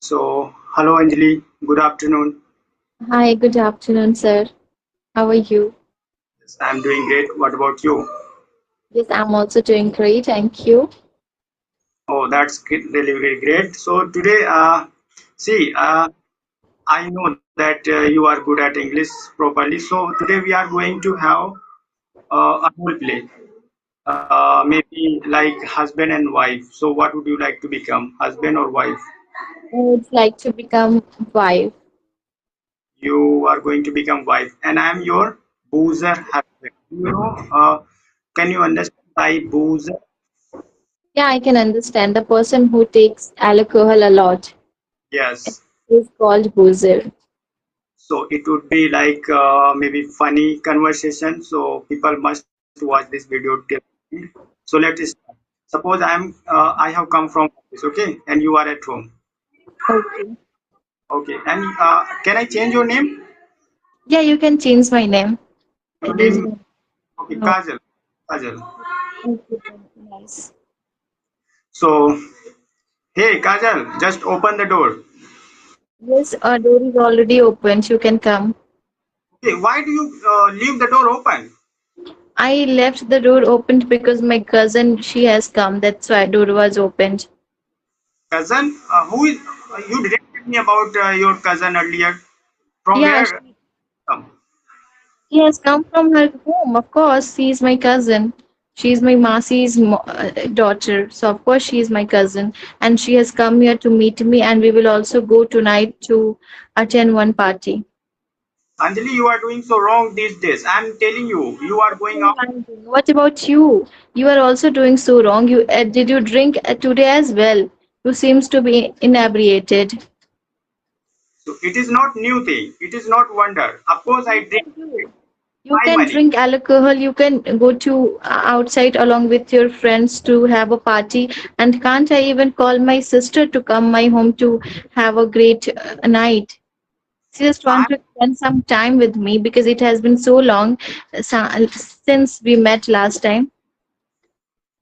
So, hello Anjali, good afternoon. Hi, good afternoon, sir. How are you? Yes, I'm doing great. What about you? Yes, I'm also doing great. Thank you. Oh, that's really very great. So today, see, I know that you are good at English properly. So today we are going to have a role play, maybe like husband and wife. So what would you like to become, husband or wife? I would like to become wife. You are going to become wife, and I'm your boozer husband. Can you understand by boozer? Yeah, I can understand. The person who takes alcohol a lot Yes. is called boozer. So it would be like maybe funny conversation. So people must watch this video till end. So let's start. Suppose I have come from office, okay, and you are at home. Okay. Okay, and can I change your name? Yeah, you can change my name. Your It is name, okay, no. Kajal. Kajal. Okay, nice. So hey, Kajal, just open the door. Yes, our door is already opened. You can come. Okay, why do you leave the door open? I left the door opened because my cousin she has come. That's why door was opened. Cousin, who is? You didn't tell me about your cousin earlier. From Yeah, where? Come. she has come from her home. Of course, she is my cousin. She is my Masi's daughter. So, of course, she is my cousin. And she has come here to meet me. And we will also go tonight to attend one party. Anjali, you are doing so wrong these days. I'm telling you, you are going out. What about you? You are also doing so wrong. You did you drink today as well? You seems to be inebriated. So it is not new thing. It is not wonder. Of course, I You drink can do. You my can money. drink alcohol. You can go to outside along with your friends to have a party. And can't I even call my sister to come my home to have a great night? She just I want to spend some time with me because it has been so long since we met last time.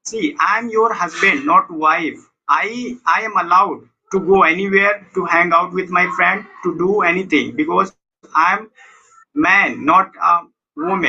see. I'm your husband, not wife. I am allowed to go anywhere to hang out with my friend to do anything because I'm man, not a woman.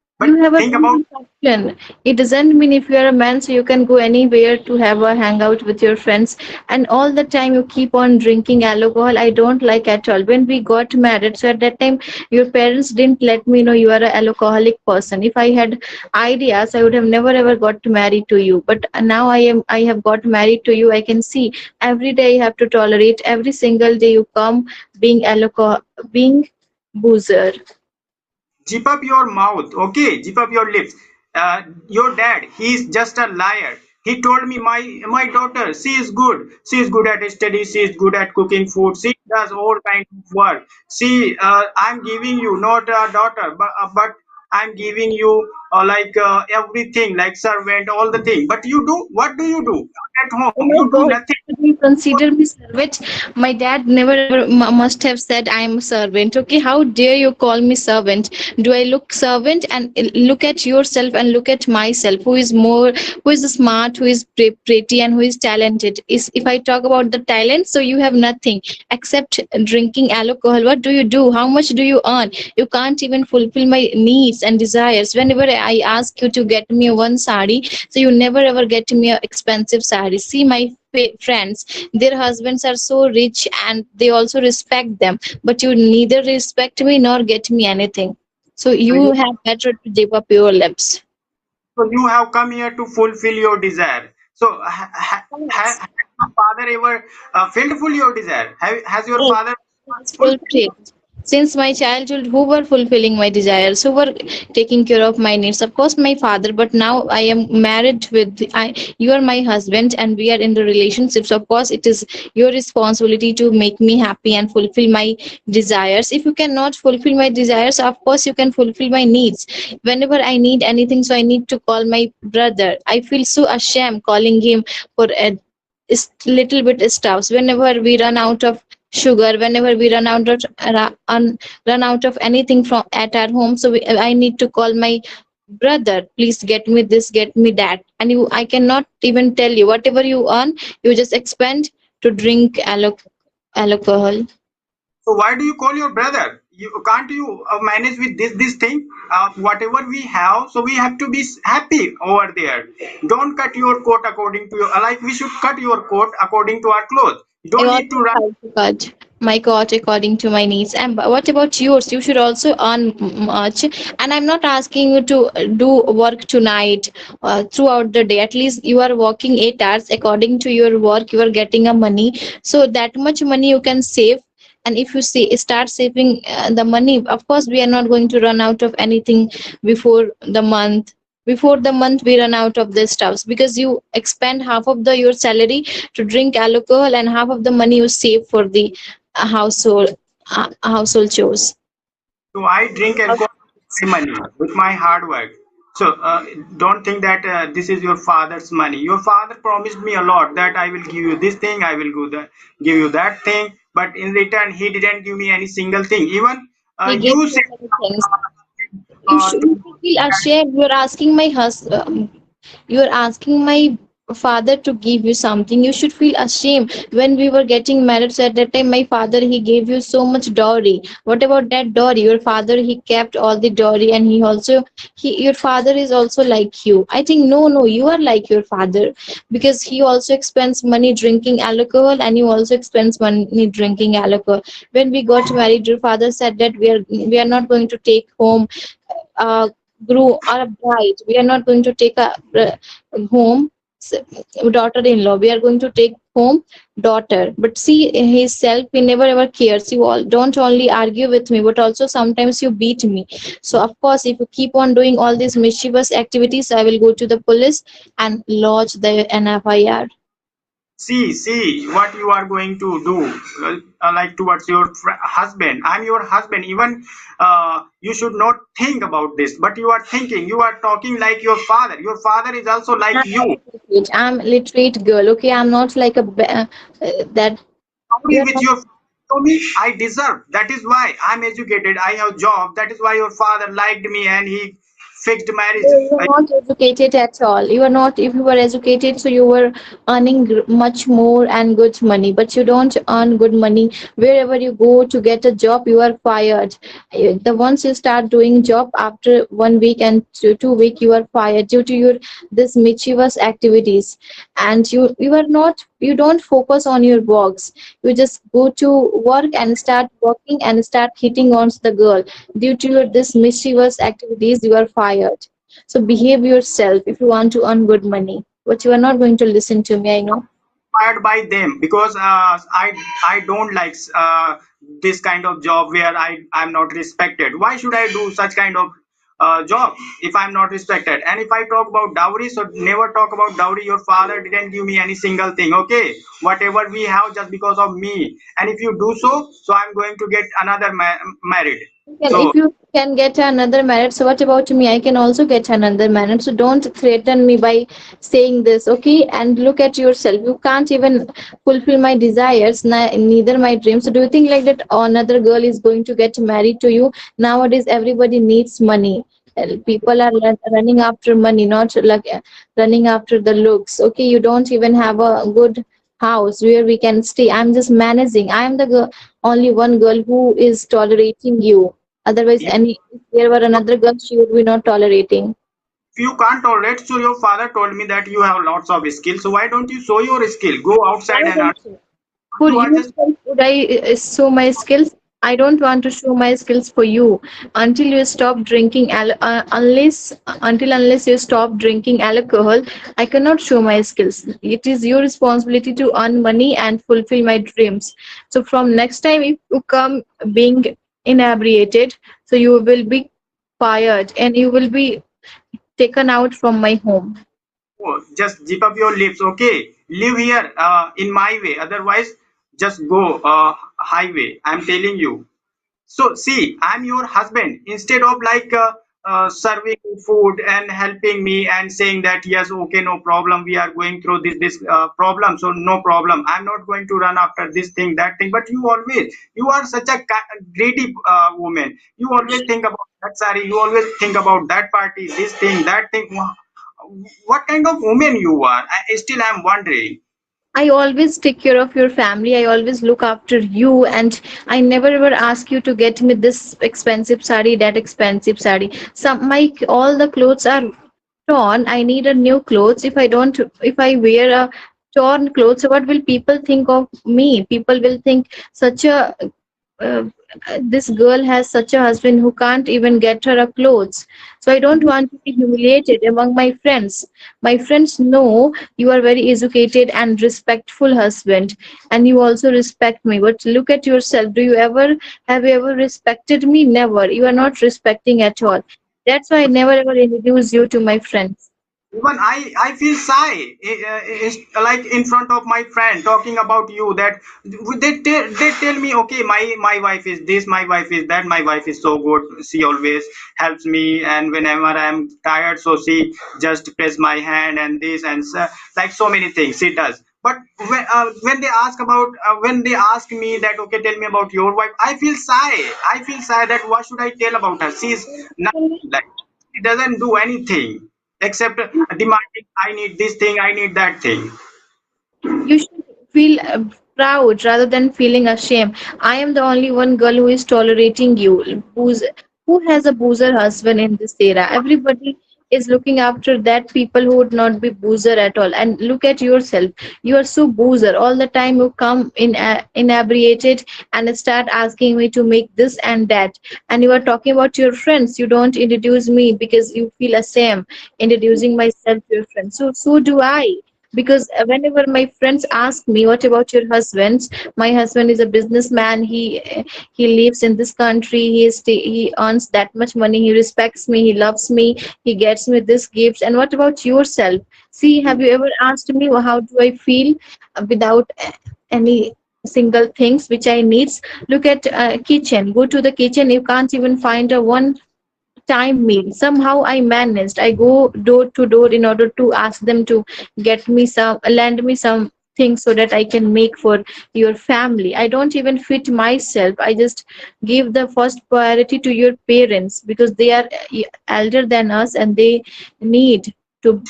But You have think a about wrong perception. It doesn't mean if you're a man, so you can go anywhere to have a hangout with your friends. And all the time you keep on drinking alcohol. I don't like at all. When we got married, so at that time your parents didn't let me know you are an alcoholic person. If I had ideas, I would have never ever got married to you. But now I have got married to you. I can see every day I have to tolerate. Every single day you come being alcohol, being boozer. zip up your mouth, okay? Zip up your lips. Your dad, he is just a liar. He told me my daughter, she is good. She is good at study. She is good at cooking food. She does all kind of work. She, I'm giving you not a daughter, but I'm giving you like everything, like servant, all the thing. But you do what do you do at Oh home? my You do God, nothing. do you consider me servant? My dad never ever must have said I am a servant. Okay, how dare you call me servant? Do I look servant? And look at yourself and look at myself. Who is more? Who is smart? Who is pretty? And who is talented? Is if I talk about the talent, so you have nothing except drinking alcohol. What do you do? How much do you earn? You can't even fulfill my needs and desires. Whenever I ask you to get me one sari, so you never ever get me a expensive saree. See my friends, their husbands are so rich and they also respect them, but you neither respect me nor get me anything. So So you have better to zip up your lips. you have come here to fulfill your desire. So Yes. has your father ever fulfilled your desire? Has your Yes, father it's fulfilled your? fulfilled. Since my childhood, who were fulfilling my desires, who were taking care of my needs? Of course, my father. But now I am married with you are my husband, and we are in the relationships. Of course, it is your responsibility to make me happy and fulfill my desires. If you cannot fulfill my desires, of course, you can fulfill my needs. Whenever I need anything, so I need to call my brother. I feel so ashamed calling him for a little bit stuffs. Whenever we run out of sugar, whenever we run out of anything from at our home, so I need to call my brother, please get me this, get me that. And I cannot even tell you, whatever you earn, you just expend to drink alcohol. So why do you call your brother? You can't you manage with this thing? Whatever we have, so we have to be happy over there. Don't cut your coat according to your like. We should cut your coat according to our clothes. You I don't need to always run. try to cut my coat according to my needs. And what about yours? You should also earn much. And I'm not asking you to do work tonight throughout the day. At least you are working 8 hours according to your work. You are getting a money, so that much money you can save. And if you see start saving the money, of course we are not going to run out of anything before the month. Before the month we run out of this stuffs because you expend half of the your salary to drink alcohol and half of the money you save for the household chores. So I drink alcohol with my money, with my hard work. So don't think that this is your father's money. Your father promised me a lot that I will give you this thing, I will give you that thing. But in return, he didn't give me any single thing. Even He gave you so said many things. You to should feel ashamed. You're asking my husband. You're asking my father to give you something. You should feel ashamed. When we were getting married, so at that time my father he gave you so much dowry. What about that dowry? Your father he kept all the dowry, and he also he your father is also like you. I think no, you are like your father because he also spends money drinking alcohol, and you also spends money drinking alcohol. When we got married, your father said that we are not going to take home uh, groom or a bride. We are not going to take a home daughter-in-law. We are going to take home daughter. But see, himself, he never ever cares. You all don't only argue with me, but also sometimes you beat me. So of course, if you keep on doing all these mischievous activities, I will go to the police and lodge the NFIR. see what you are going to do, like towards your husband. I'm your husband. Even you should not think about this, but you are thinking. You are talking like your father. Your father is also like I'm you. illiterate. I'm literate girl. Okay, I'm not like that. Dowry You're which not. your father told me I deserve. That is why I'm educated. I have job. That is why your father liked me and he fixed marriage. You're not educated at all. You are not. If you were educated, so you were earning much more and good money. But you don't earn good money. Wherever you go to get a job, you are fired. The once you start doing job after 1 week and 2 week, you are fired due to your this mischievous activities. And you are not. You don't focus on your works. You just go to work and start working and start hitting on the girl. Due to your this mischievous activities, you are fired. So behave yourself if you want to earn good money. But you are not going to listen to me, I know. Inspired by them because I don't like this kind of job where I'm not respected. Why should I do such kind of job if I'm not respected? And if I talk about dowry, so never talk about dowry. Your father didn't give me any single thing. Okay, whatever we have just because of me. And if you do so, so I'm going to get another married. And So if you can get another marriage, so what about me? I can also get another marriage. So don't threaten me by saying this, okay? And look at yourself. You can't even fulfill my desires, neither my dreams. So do you think like that another girl is going to get married to you? Nowadays, everybody needs money. People are running after money, not like running after the looks. Okay, you don't even have a good house where we can stay. I'm just managing. I'm the girl, only one girl who is tolerating you. Otherwise, if any if there were another girl, she would be not tolerating. you can't tolerate, so your father told me that you have lots of skills. So why don't you show your skill? Go outside Why and earn. don't you? For You are you, just would I show my skills? I don't want to show my skills for you until you stop drinking unless you stop drinking alcohol. I cannot show my skills. It is your responsibility to earn money and fulfill my dreams. So from next time, if you come being inebriated, so you will be fired and you will be taken out from my home. oh, just zip up your lips, okay? Live here in my way. Otherwise, just go highway. I'm telling you. So see, I'm your husband. Instead of like serving food and helping me and saying that yes, okay, no problem. We are going through this problem, so no problem. I'm not going to run after this thing, that thing. But you are such a greedy woman. You always think about that sari. You always think about that party, this thing, that thing. What kind of woman you are? Still, I'm wondering. I always take care of your family. I always look after you, and I never ever ask you to get me this expensive sari, that expensive sari. Some my all the clothes are torn. I need a new clothes. If I wear a torn clothes, what will people think of me? People will think such a uh, this girl has such a husband who can't even get her a clothes. So I don't want to be humiliated among my friends. My friends know you are very educated and respectful husband, and you also respect me. But look at yourself. Have you ever respected me? Never. You are not respecting at all. That's why I never ever introduce you to my friends. Even I feel shy, like in front of my friend talking about you, that they tell me, okay, my wife is this, my wife is that, my wife is so good, she always helps me, and whenever I'm tired, so she just press my hand and this and so, like so many things she does. But when they ask about when they ask me that, okay, tell me about your wife, I feel shy that what should I tell about her. She's nothing, like she doesn't do anything except demanding, I need this thing, I need that thing. You should feel proud rather than feeling ashamed. I am the only one girl who is tolerating you. Who has a boozer husband in this era? Everybody is looking after that people who would not be boozer at all. And look at yourself. You are so boozer all the time. You come in inebriated and start asking me to make this and that. And you are talking about your friends. You don't introduce me because you feel ashamed introducing myself to your friends. So do I, because whenever my friends ask me what about your husband, my husband is a businessman. He lives in this country. He earns that much money. He respects me. He loves me. He gets me this gifts. And what about yourself? See, have you ever asked me how do I feel without any single things which I needs? Look at kitchen. Go to the kitchen. You can't even find a one time meal. Somehow I managed. I go door to door in order to ask them to lend me some things so that I can make for your family. I don't even fit myself. I just give the first priority to your parents because they are elder than us, and need they need to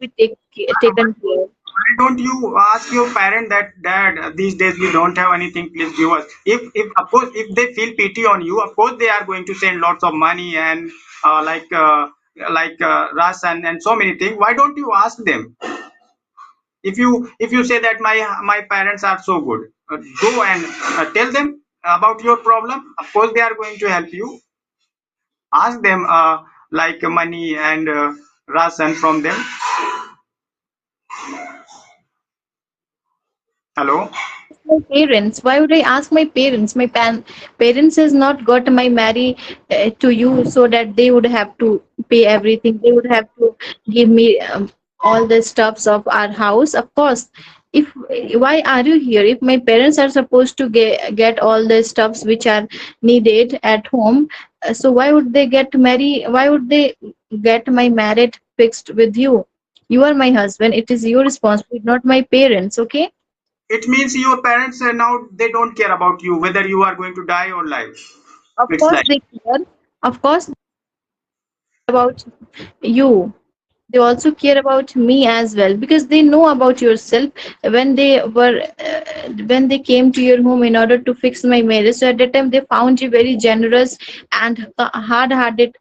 be taken care of. Why don't you ask your parent that, dad, these days we don't have anything, please give us. If of course if they feel pity on you, of course they are going to send lots of money and Russ and so many things. Why don't you ask them? If you say that my parents are so good, go and tell them about your problem. Of course they are going to help you. Ask them like money and ration from them. Hello. My parents, why would I ask my parents? Parents has not got my marry to you so that they would have to pay everything. They would have to give me all the stuffs of our house, of course. If Why are you here if my parents are supposed to get all the stuffs which are needed at home? So why would they get my marriage fixed with you? You are my husband. It is your responsibility, not my parents. Okay. It means your parents now they don't care about you whether you are going to die or live. Of It's course like they care. Of course about you. They also care about me as well because they know about yourself. When they came to your home in order to fix my marriage, so at that time they found you very generous and hard-hearted,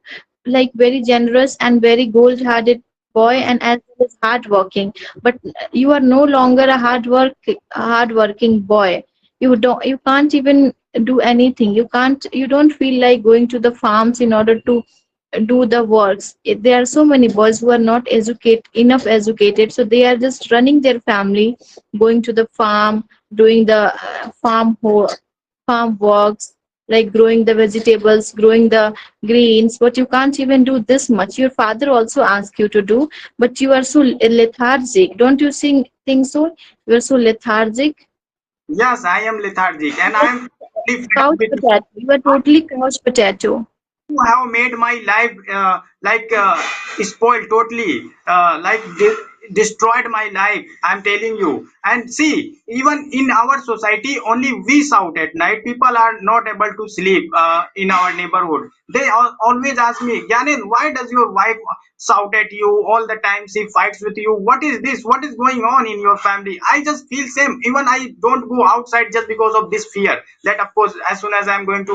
like very generous and very gold-hearted boy, and as well as hardworking. But you are no longer a hardworking boy. You can't even do anything. You don't feel like going to the farms in order to do the works. There are so many boys who are not enough educated, so they are just running their family, going to the farm, doing the farm works, like growing the vegetables, growing the greens. But you can't even do this much. Your father also asks you to do, but you are so lethargic. Don't you think so? You are so lethargic. yes, I am lethargic and I am totally fed up Couch with potato. You are totally couch potato. you have made my life spoiled totally. destroyed my life, I'm telling you. And see, even in our society only we shout at night, people are not able to sleep in our neighborhood. They always ask me, Gyanin, why does your wife shout at you all the time? She fights with you. What is this? What is going on in your family? I just feel same. Even I don't go outside just because of this fear that of course as soon as I'm going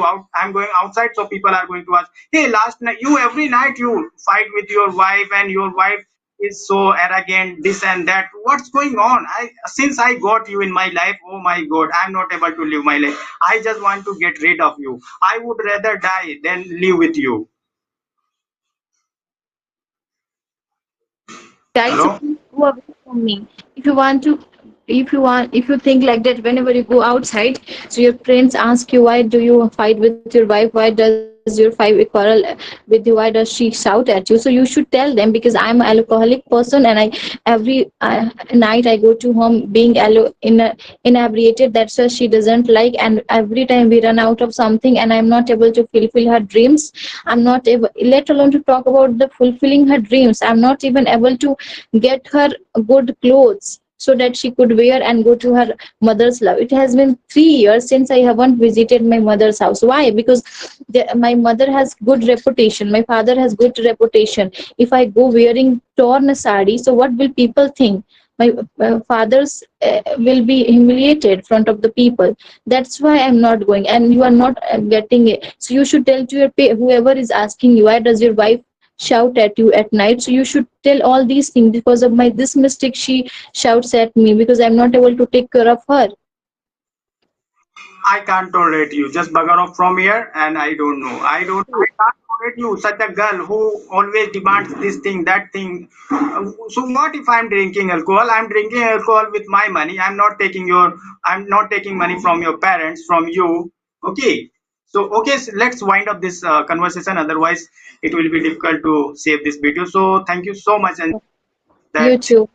outside, so people are going to ask, hey, last night you every night you fight with your wife, and your wife is so arrogant, this and that. What's going on? I Since I got you in my life, oh my god, I'm not able to live my life. I just want to get rid of you. I would rather die than live with you. Right, so Hello. please go away from me. If you want to, if you think like that, whenever you go outside, so your friends ask you, why do you fight with your wife? Why does your wife quarrel with you? Why does she shout at you? So you should tell them, because I'm an alcoholic person, and I every night I go to home being inebriated. That's why she doesn't like, and every time we run out of something, and I'm not able to fulfill her dreams. I'm not able, let alone to talk about the fulfilling her dreams, I'm not even able to get her good clothes so that she could wear and go to her mother's love. It has been 3 years since I haven't visited my mother's house. Why? Because my mother has good reputation, my father has good reputation. If I go wearing torn sari, so what will people think? My father's will be humiliated front of the people. That's why I'm not going, and you are not getting it. So you should tell to your whoever is asking you, why does your wife shout at you at night? So you should tell all these things, because of my this mistake she shouts at me, because I'm not able to take care of her. I can't tolerate you. Just bugger off from here, and I don't know. I can't tolerate you. Such a girl who always demands this thing, that thing. So what if I'm drinking alcohol? I'm drinking alcohol with my money. I'm not taking money from your parents, from you. Okay. So okay, so let's wind up this conversation. Otherwise, it will be difficult to save this video. So thank you so much, and You that. too.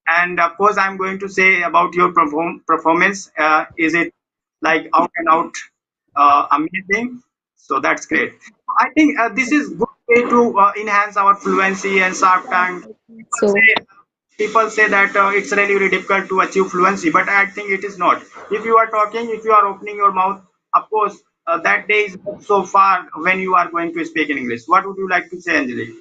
And of course, I'm going to say about your performance. Is it like out and out amazing? So that's great. I think this is good way to enhance our fluency and sharp tongue. So People say that it's really, really difficult to achieve fluency, but I think it is not. If you are talking, if you are opening your mouth, of course, that day is not so far when you are going to speak in English. What would you like to say, Anjali?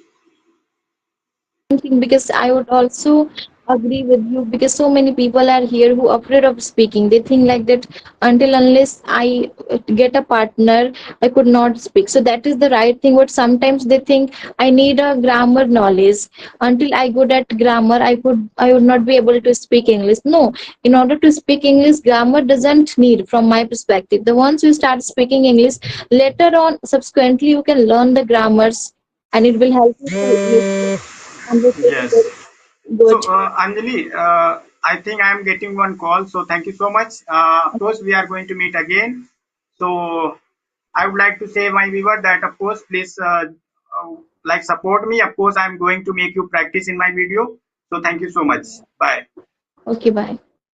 thing, because I would also agree with you, because so many people are here who are afraid of speaking. They think like that, until unless I get a partner, I could not speak. So that is the right thing. But sometimes they think I need a grammar knowledge. Until I good at grammar, I would not be able to speak English. No, in order to speak English, grammar doesn't need, from my perspective. The once you start speaking English, later on, subsequently, you can learn the grammars, and it will help you to conversation Yes. very So, good. Anjali, I think I am getting one call. So, thank you so much. Of course, we are going to meet again. So, I would like to say my viewer that, of course, please like support me. Of course, I am going to make you practice in my video. So, thank you so much. Bye. Okay, bye.